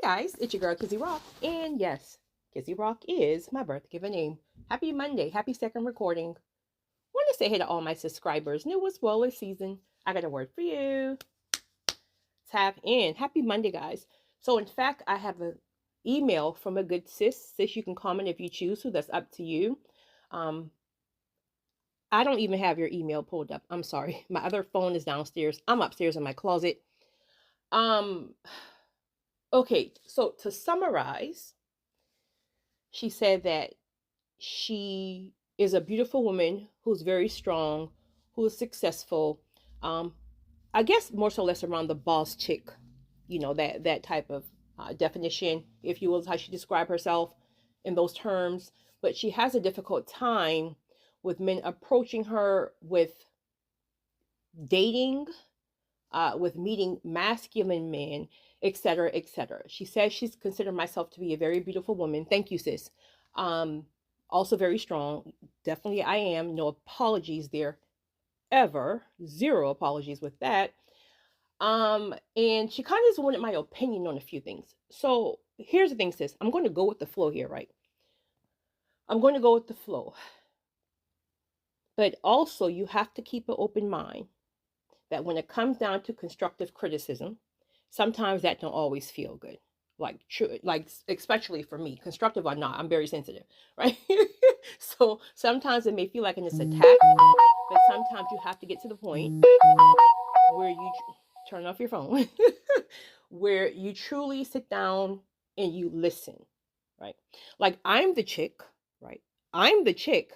guys, it's your girl Kizzy Rock, and yes, Kizzy Rock is my birth given name. Happy Monday, happy second recording. Want to say hey to all my subscribers, new as well as season. I got a word for you. Tap in. Happy Monday, guys. So, in fact, I have an email from a good sis. Sis, you can comment if you choose to. That's up to you. Um, I don't even have your email pulled up. I'm sorry. My other phone is downstairs. I'm upstairs in my closet. Um, okay, so to summarize, she said that she is a beautiful woman who's very strong, who is successful. Um, I guess more so less around the boss chick, that type of definition, if you will, is how she described herself in those terms. But she has a difficult time with men approaching her with dating, with meeting masculine men, etc., etc. She says she's considered myself to be a very beautiful woman. Thank you, sis. Um, Also very strong. Definitely, I am. No apologies there ever. Zero apologies with that. And she kind of just wanted my opinion on a few things. So here's the thing, sis. I'm going to go with the flow here, right? I'm going to go with the flow. But also, you have to keep an open mind that when it comes down to constructive criticism, sometimes that don't always feel good. Like true, like especially for me, constructive or not, I'm very sensitive, right? So sometimes it may feel like an attack, but sometimes you have to get to the point where you turn off your phone, where you truly sit down and you listen, right? Like I'm the chick, right? I'm the chick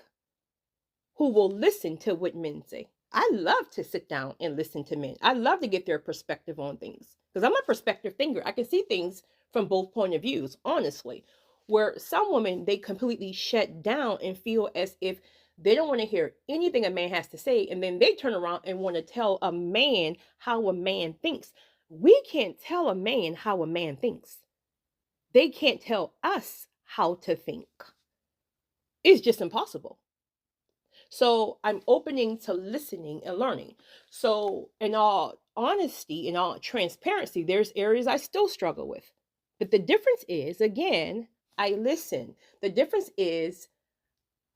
who will listen to what men say. I love to sit down and listen to men. I love to get their perspective on things because I'm a perspective thinker. I can see things from both point of views, honestly. Where some women, they completely shut down and feel as if they don't want to hear anything a man has to say. And then they turn around and want to tell a man how a man thinks. We can't tell a man how a man thinks. They can't tell us how to think. It's just impossible. So I'm opening to listening and learning. So, in all honesty, in all transparency, there's areas I still struggle with. But the difference is, again, I listen. The difference is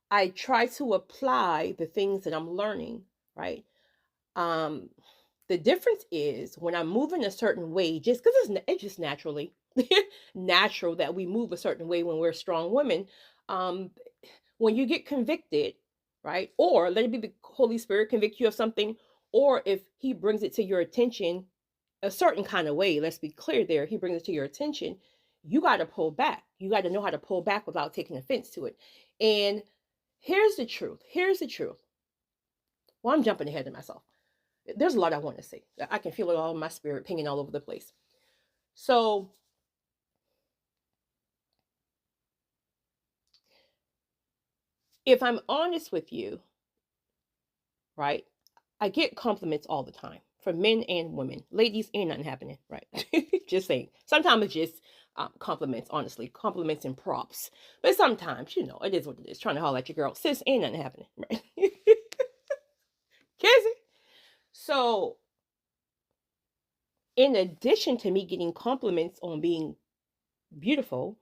I try to apply the things that I'm learning, right? Um, the difference is when I'm moving a certain way, just because it's just naturally natural that we move a certain way when we're strong women. Um, when you get convicted, right? Or let it be the Holy Spirit convict you of something, or if He brings it to your attention a certain kind of way, let's be clear there, He brings it to your attention, you got to pull back. You got to know how to pull back without taking offense to it. And here's the truth. Here's the truth. Well, I'm jumping ahead of myself. There's a lot I want to say. I can feel it all in my spirit pinging all over the place. So, if I'm honest with you, right, I get compliments all the time from men and women, ladies, ain't nothing happening, right? Just saying. Sometimes it's just compliments, honestly, compliments and props. But sometimes, it is what it is. Trying to holler at your girl, sis, ain't nothing happening, right? Kizzy. So, in addition to me getting compliments on being beautiful,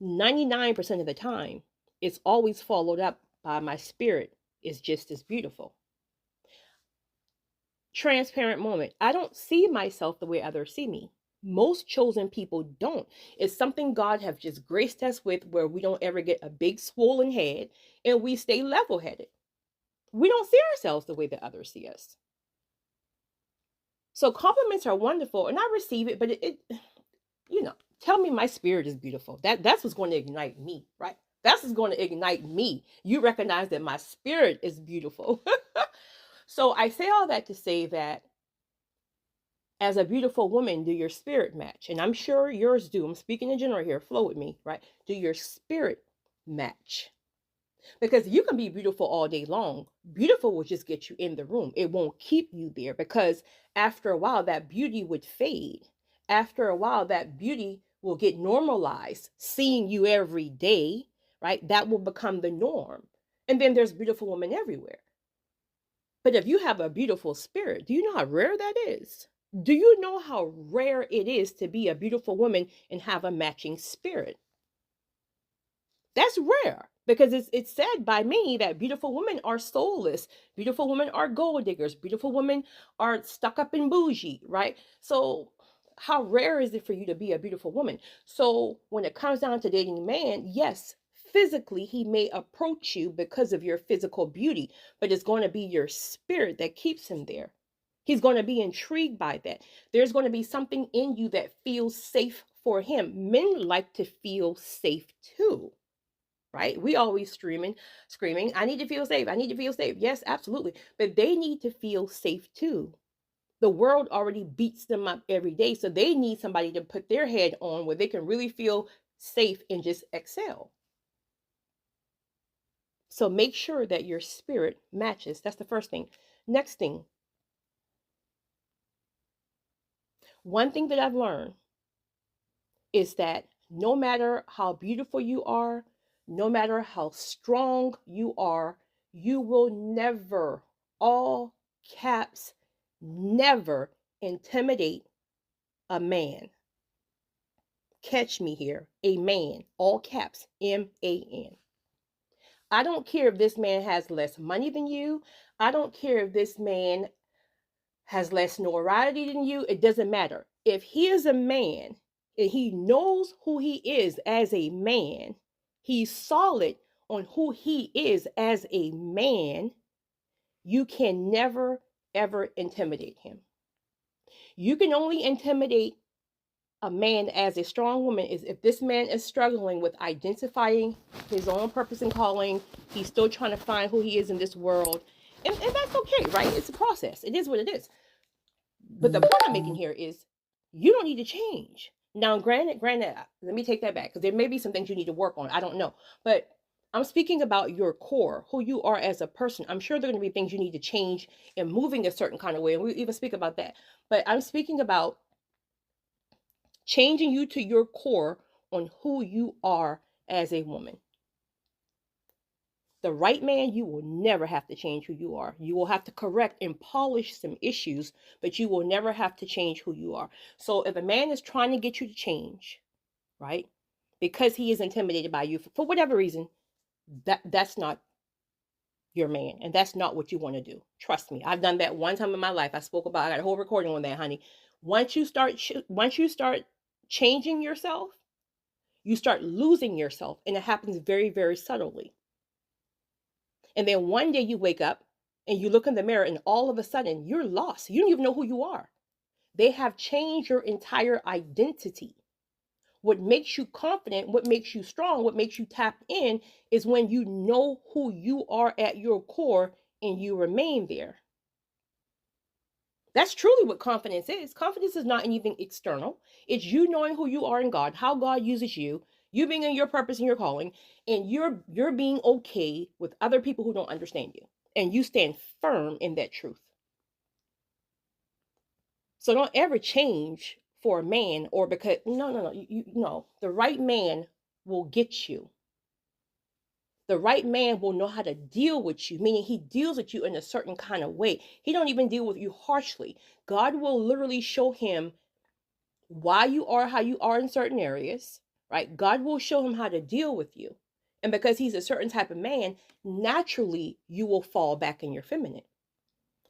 99% of the time, it's always followed up by my spirit is just as beautiful. Transparent moment. I don't see myself the way others see me. Most chosen people don't. It's something God have just graced us with where we don't ever get a big swollen head and we stay level headed. We don't see ourselves the way that others see us. So compliments are wonderful and I receive it, but it tell me my spirit is beautiful. That's what's going to ignite me, right? That's what's going to ignite me. You recognize that my spirit is beautiful. So I say all that to say that as a beautiful woman, do your spirit match? And I'm sure yours do. I'm speaking in general here. Flow with me, right? Do your spirit match? Because you can be beautiful all day long. Beautiful will just get you in the room. It won't keep you there because after a while, that beauty would fade. After a while, that beauty will get normalized. Seeing you every day, right? That will become the norm. And then there's beautiful women everywhere. But if you have a beautiful spirit, do you know how rare that is? Do you know how rare it is to be a beautiful woman and have a matching spirit? That's rare because it's said by many that beautiful women are soulless, beautiful women are gold diggers, beautiful women are stuck up and bougie, right? So how rare is it for you to be a beautiful woman? So when it comes down to dating a man, yes, physically he may approach you because of your physical beauty, but it's going to be your spirit that keeps him there. He's going to be intrigued by that. There's going to be something in you that feels safe for him. Men like to feel safe too, right? We always screaming, I need to feel safe. I need to feel safe. Yes, absolutely. But they need to feel safe too. The world already beats them up every day. So they need somebody to put their head on where they can really feel safe and just excel. So make sure that your spirit matches. That's the first thing. Next thing, one thing that I've learned is that no matter how beautiful you are, no matter how strong you are, you will never, all caps, never intimidate a man. Catch me here, a man, all caps, MAN. I don't care if this man has less money than you. I don't care if this man has less notoriety than you. It doesn't matter. If he is a man and he knows who he is as a man, he's solid on who he is as a man, you can never, ever intimidate him. You can only intimidate a man as a strong woman is if this man is struggling with identifying his own purpose and calling. He's still trying to find who he is in this world. And that's okay, right? It's a process. It is what it is. But the point I'm making here is you don't need to change. Now, granted, let me take that back because there may be some things you need to work on. I don't know. But I'm speaking about your core, who you are as a person. I'm sure there are going to be things you need to change in moving a certain kind of way. And we even speak about that. But I'm speaking about changing you to your core on who you are as a woman. The right man, you will never have to change who you are. You will have to correct and polish some issues, but you will never have to change who you are. So if a man is trying to get you to change, right, because he is intimidated by you for whatever reason, that's not your man, and that's not what you want to do. Trust me, I've done that one time in my life. I got a whole recording on that, honey. Once you start changing yourself, you start losing yourself, and it happens very, very subtly. And then one day you wake up and you look in the mirror and all of a sudden you're lost. You don't even know who you are. They have changed your entire identity. What makes you confident, what makes you strong, what makes you tap in is when you know who you are at your core and you remain there. That's truly what confidence is. Confidence is not anything external. It's you knowing who you are in God, how God uses you, you being in your purpose and your calling, and you're being okay with other people who don't understand you. And you stand firm in that truth. So don't ever change for a man or because no. No. The right man will get you. The right man will know how to deal with you, meaning he deals with you in a certain kind of way. He don't even deal with you harshly. God will literally show him why you are how you are in certain areas, right? God will show him how to deal with you. And because he's a certain type of man, naturally you will fall back in your feminine.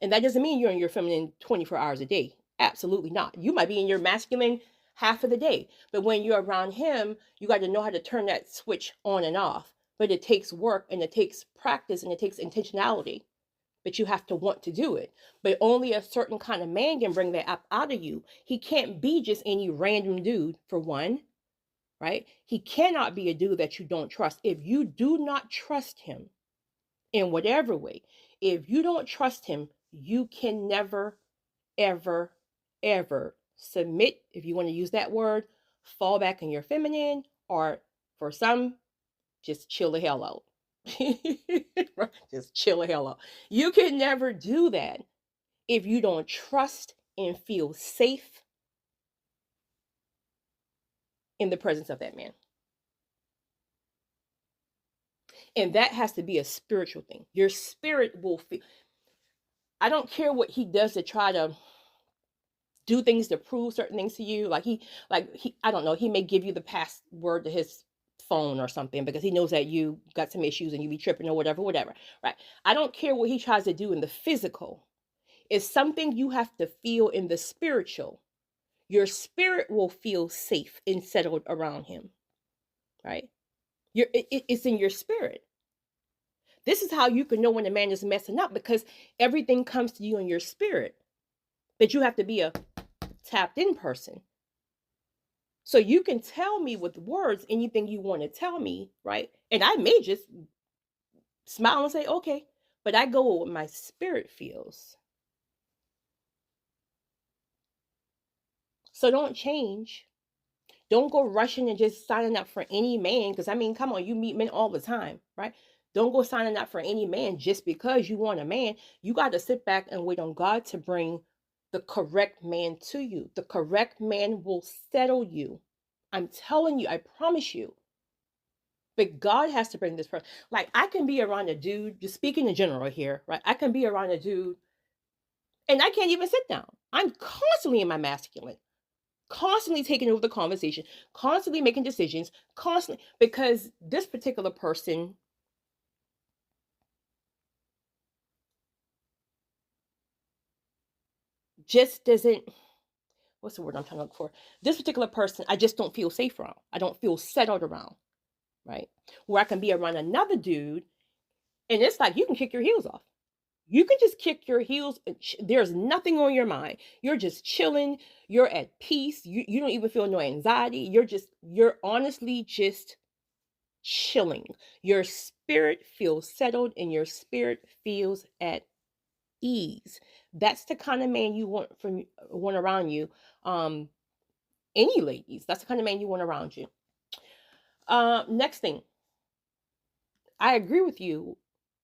And that doesn't mean you're in your feminine 24 hours a day. Absolutely not. You might be in your masculine half of the day. But when you're around him, you got to know how to turn that switch on and off. But it takes work and it takes practice and it takes intentionality. But you have to want to do it. But only a certain kind of man can bring that up out of you. He can't be just any random dude, for one, right? He cannot be a dude that you don't trust. If you do not trust him in whatever way, if you don't trust him, you can never, ever, ever submit, if you want to use that word, fall back in your feminine, or for some, just chill the hell out. Just chill the hell out. You can never do that if you don't trust and feel safe in the presence of that man. And that has to be a spiritual thing. Your spirit will feel. I don't care what he does to try to do things to prove certain things to you. I don't know, he may give you the password to his phone or something because he knows that you got some issues and you be tripping or whatever, right? I don't care what he tries to do in the physical. It's something you have to feel in the spiritual. Your spirit will feel safe and settled around him, right? It's in your spirit. This is how you can know when a man is messing up, because everything comes to you in your spirit. But you have to be a tapped in person. So you can tell me with words anything you want to tell me, right? And I may just smile and say, okay, but I go with what my spirit feels. So don't change. Don't go rushing and just signing up for any man. Because I mean, come on, you meet men all the time, right? Don't go signing up for any man just because you want a man. You got to sit back and wait on God to bring the correct man to you. The correct man will settle you. I'm telling you, I promise you. But God has to bring this person. Like, I can be around a dude, just speaking in general here, right? I can be around a dude and I can't even sit down. I'm constantly in my masculine, constantly taking over the conversation, constantly making decisions, constantly, because this particular person just doesn't, what's the word I'm trying to look for? This particular person, I just don't feel safe around. I don't feel settled around, right? Where I can be around another dude and it's like you can kick your heels off. You can just kick your heels. There's nothing on your mind. You're just chilling. You're at peace. You don't even feel no anxiety. You're honestly just chilling. Your spirit feels settled and your spirit feels at ease. That's the kind of man you want around you. Um, any ladies, that's the kind of man you want around you. Next thing, I agree with you.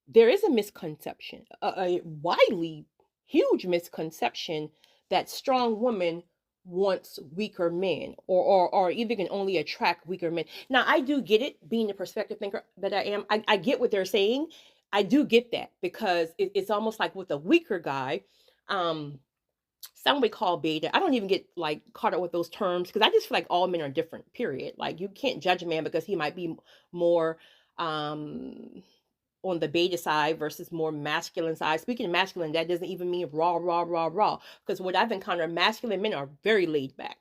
There is a misconception, a widely huge misconception that strong women wants weaker men, or either can only attract weaker men. Now, I do get it, being the perspective thinker that I am. I get what they're saying. I do get that, because it's almost like with a weaker guy, um, some would call beta. I don't even get like caught up with those terms because I just feel like all men are different, period. Like, you can't judge a man because he might be more um on the beta side versus more masculine side. Speaking of masculine, that doesn't even mean raw, raw, raw, raw. Because what I've encountered, masculine men are very laid back.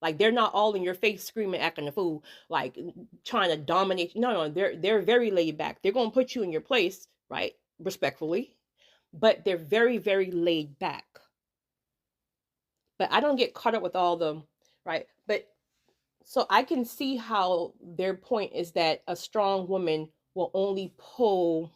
Like, they're not all in your face screaming, acting a fool, like trying to dominate. No, they're very laid back. They're gonna put you in your place, right? Respectfully, but they're very, very laid back. But I don't get caught up with all the right. But so I can see how their point is that a strong woman will only pull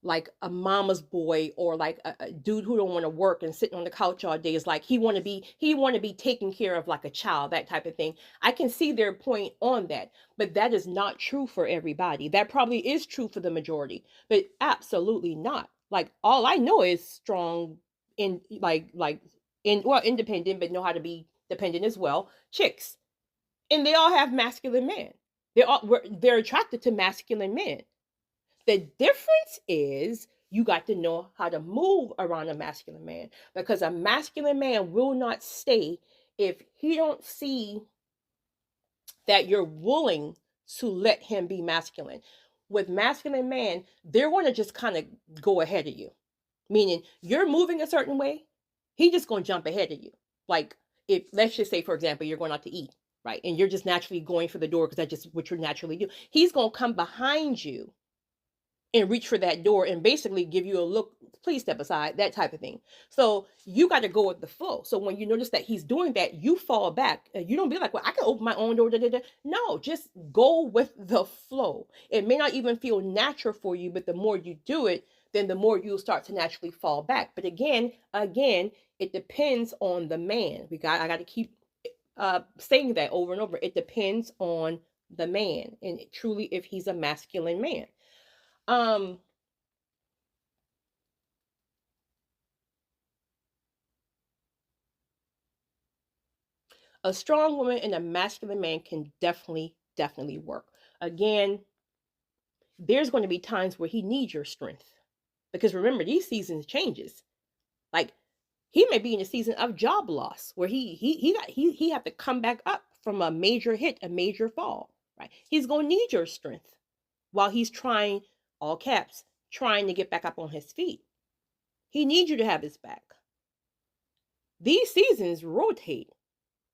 like a mama's boy, or like a dude who don't want to work and sitting on the couch all day. Is like he want to be taken care of like a child, that type of thing. I can see their point on that, but that is not true for everybody. That probably is true for the majority, but absolutely not. Like, all I know is strong in independent, but know how to be dependent as well, chicks, and they all have masculine men. They're attracted to masculine men. The difference is you got to know how to move around a masculine man, because a masculine man will not stay if he don't see that you're willing to let him be masculine. With masculine man, they're going to just kind of go ahead of you, meaning you're moving a certain way, he just going to jump ahead of you. Like, if, let's just say, for example, you're going out to eat, right, and you're just naturally going for the door because that's just what you naturally do. He's going to come behind you and reach for that door and basically give you a look, please step aside, that type of thing. So you got to go with the flow. So when you notice that he's doing that, you fall back. You don't be like, well, I can open my own door. Da, da, da. No, just go with the flow. It may not even feel natural for you, but the more you do it, then the more you'll start to naturally fall back. But again, it depends on the man. I got to keep saying that over and over. It depends on the man, and truly, if he's a masculine man. Um, a strong woman and a masculine man can definitely work. Again, there's going to be times where he needs your strength, because remember, these seasons changes. Like, He may be in a season of job loss where he have to come back up from a major hit, a major fall, right? He's going to need your strength while he's trying, all caps, trying to get back up on his feet. He needs you to have his back. These seasons rotate.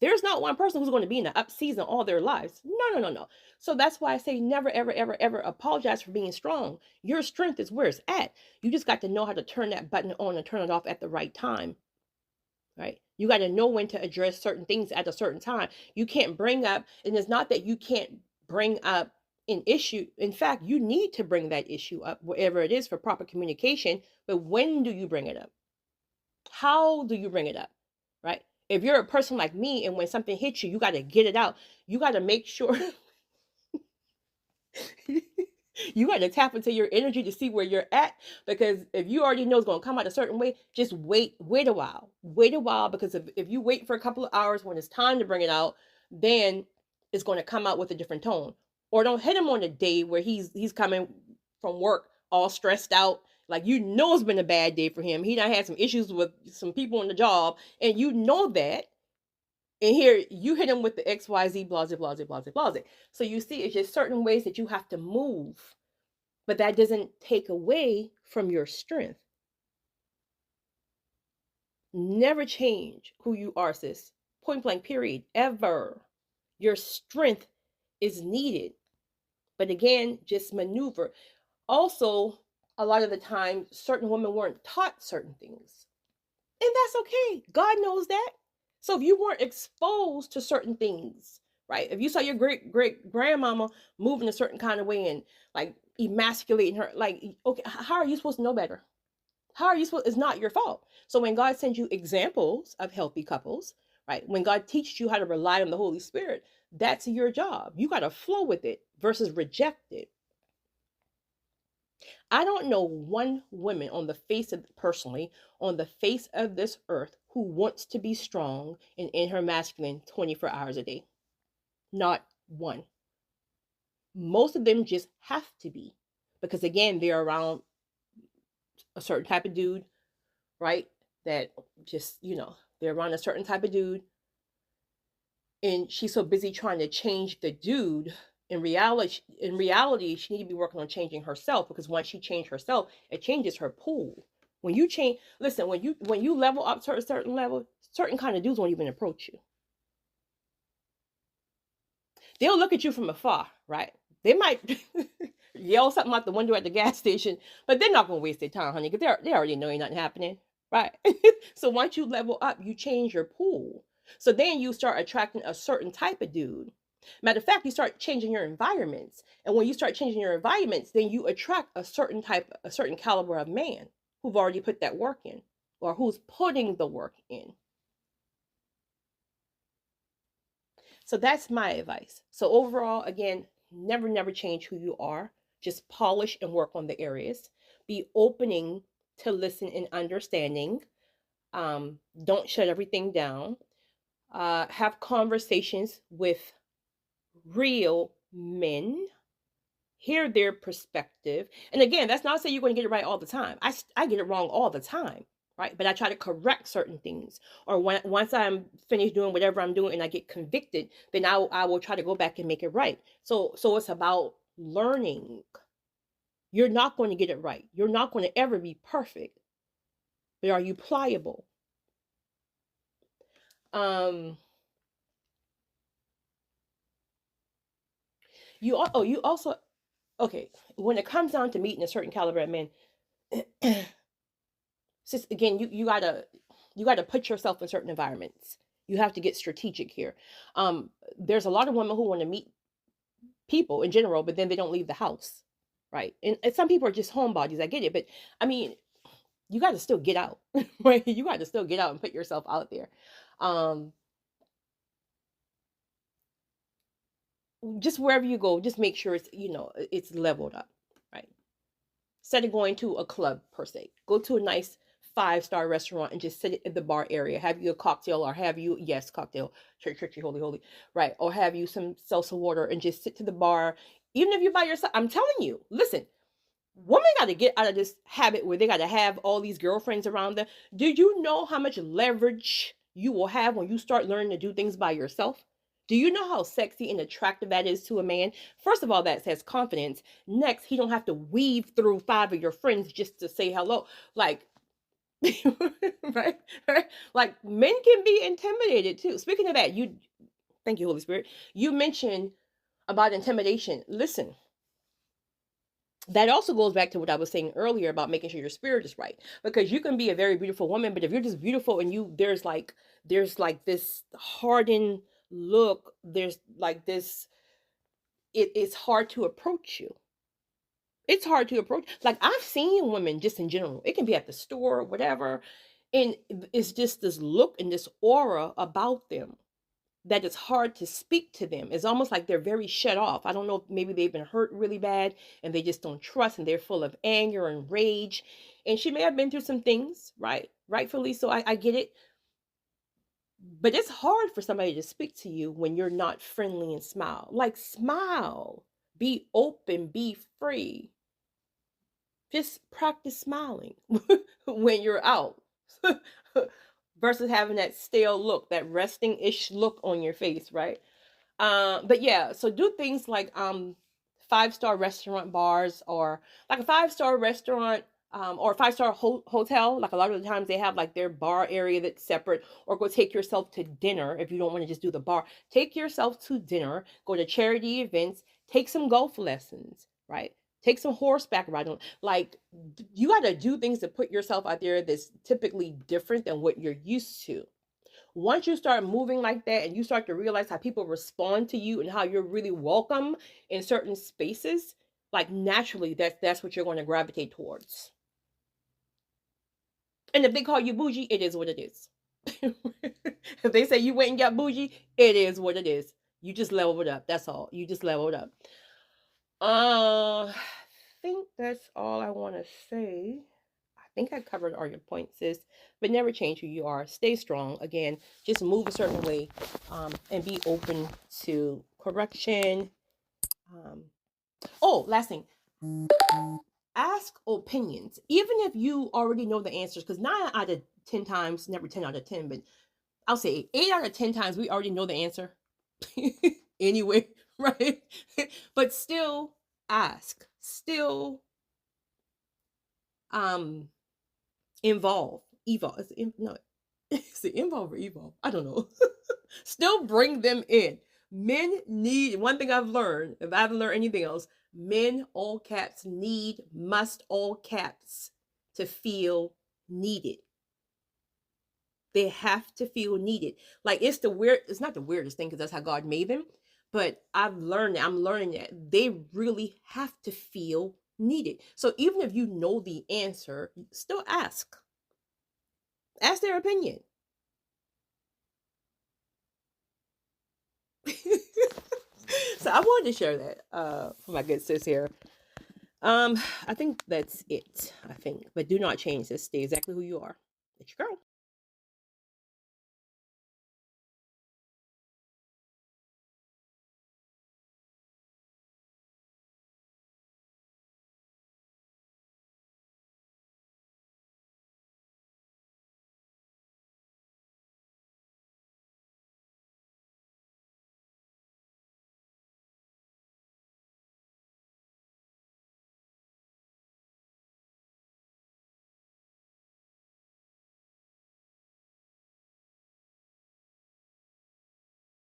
There's not one person who's going to be in an up season all their lives. No. So that's why I say never, ever, ever, ever apologize for being strong. Your strength is where it's at. You just got to know how to turn that button on and turn it off at the right time, right? You got to know when to address certain things at a certain time. You can't bring up, and it's not that you can't bring up an issue. In fact, you need to bring that issue up, wherever it is, for proper communication. But when do you bring it up? How do you bring it up, right? If you're a person like me, and when something hits you, you got to get it out. You got to make sure you got to tap into your energy to see where you're at. Because if you already know it's going to come out a certain way, just wait a while. Wait a while, because if you wait for a couple of hours when it's time to bring it out, then it's going to come out with a different tone. Or don't hit him on a day where he's coming from work all stressed out. Like, you know, it's been a bad day for him. He done had some issues with some people on the job, and you know that. And here you hit him with the XYZ, blase, blase, blase, blase. So you see, it's just certain ways that you have to move, but that doesn't take away from your strength. Never change who you are, sis. Point blank, period. Ever. Your strength is needed. But again, just maneuver. Also, a lot of the time, certain women weren't taught certain things. And that's okay. God knows that. So if you weren't exposed to certain things, right? If you saw your great grandmama moving a certain kind of way and like emasculating her, like, okay, how are you supposed to know better? How are you supposed? It's not your fault. So when God sends you examples of healthy couples, right? When God teaches you how to rely on the Holy Spirit, that's your job. You got to flow with it versus reject it. I don't know one woman on the face of, personally, on the face of this earth who wants to be strong and in her masculine 24 hours a day. Not one. Most of them just have to be, because again, they're around a certain type of dude, right? That just, they're around a certain type of dude, and she's so busy trying to change the dude. In reality, she needs to be working on changing herself, because once she changes herself, it changes her pool. When you change, listen, when you level up to a certain level, certain kind of dudes won't even approach you. They'll look at you from afar, right? They might yell something out the window at the gas station, but they're not going to waste their time, honey, because they already know ain't nothing happening, right? So once you level up, you change your pool. So then you start attracting a certain type of dude. Matter of fact, you start changing your environments. And when you start changing your environments, then you attract a certain caliber of man who've already put that work in, or who's putting the work in. So that's my advice. So overall, again, never change who you are. Just polish and work on the areas. Be opening to listen and understanding. Don't shut everything down. Have conversations with real men, hear their perspective. And again, that's not to say you're going to get it right all the time. I get it wrong all the time, right? But I try to correct certain things. Or once I'm finished doing whatever I'm doing and I get convicted, then I will try to go back and make it right. So it's about learning. You're not going to get it right. You're not going to ever be perfect. But are you pliable? You also, okay, when it comes down to meeting a certain caliber of men, again, you gotta put yourself in certain environments. You have to get strategic here. There's a lot of women who want to meet people in general, but then they don't leave the house, right? And some people are just homebodies. I get it, but I mean, you got to still get out, right? You got to still get out and put yourself out there. Just wherever you go, just make sure it's leveled up, right? Instead of going to a club per se, go to a nice 5-star restaurant and just sit at the bar area. Have you a cocktail, or have you, yes, cocktail, churchy, holy, right? Or have you some salsa water and just sit to the bar. Even if you're by yourself, I'm telling you, listen, Women got to get out of this habit where they got to have all these girlfriends around them. Do you know how much leverage you will have when you start learning to do things by yourself? Do you know how sexy and attractive that is to a man? First of all, that says confidence. Next, he don't have to weave through five of your friends just to say hello. Like, right? Right? Like, men can be intimidated too. Speaking of that, you thank you, Holy Spirit. You mentioned about intimidation. Listen, that also goes back to what I was saying earlier about making sure your spirit is right. Because you can be a very beautiful woman, but if you're just beautiful and there's like this hardened look, there's like this, it's hard to approach you. It's hard to approach. Like, I've seen women just in general. It can be at the store, whatever, and it's just this look and this aura about them that it's hard to speak to them. It's almost like they're very shut off. I don't know if maybe they've been hurt really bad and they just don't trust and they're full of anger and rage. And she may have been through some things, right? Rightfully so. I get it. But it's hard for somebody to speak to you when you're not friendly and smile. Like, smile, be open, be free. Just practice smiling when you're out versus having that stale look, that resting ish look on your face, right? But yeah, so do things like 5-star restaurant bars, or like a 5-star restaurant, or 5-star hotel. Like, a lot of the times they have like their bar area that's separate. Or go take yourself to dinner if you don't want to just do the bar. Take yourself to dinner, go to charity events, take some golf lessons, right? Take some horseback riding. Like, you got to do things to put yourself out there that's typically different than what you're used to. Once you start moving like that and you start to realize how people respond to you and how you're really welcome in certain spaces, like, naturally that's what you're going to gravitate towards. And if they call you bougie, it is what it is. If they say you went and got bougie, it is what it is. You just leveled up. That's all. You just leveled up. I think that's all I want to say. I think I covered all your points, sis. But never change who you are. Stay strong. Again, just move a certain way, and be open to correction. Last thing. Ask opinions, even if you already know the answers. Because 9 out of 10 times, never 10 out of 10, but I'll say 8 out of 10 times, we already know the answer anyway, right? But still ask. Still evolve. No, is it involve or evolve? I don't know. Still bring them in. Men need, one thing I've learned, if I haven't learned anything else, men, all caps, must, all caps, to feel needed. They have to feel needed. Like, it's not the weirdest thing, because that's how God made them. But I'm learning that they really have to feel needed. So even if you know the answer, still ask. Ask their opinion. So I wanted to share that for my good sis here. I think that's it. But do not change this. Stay exactly who you are. It's your girl.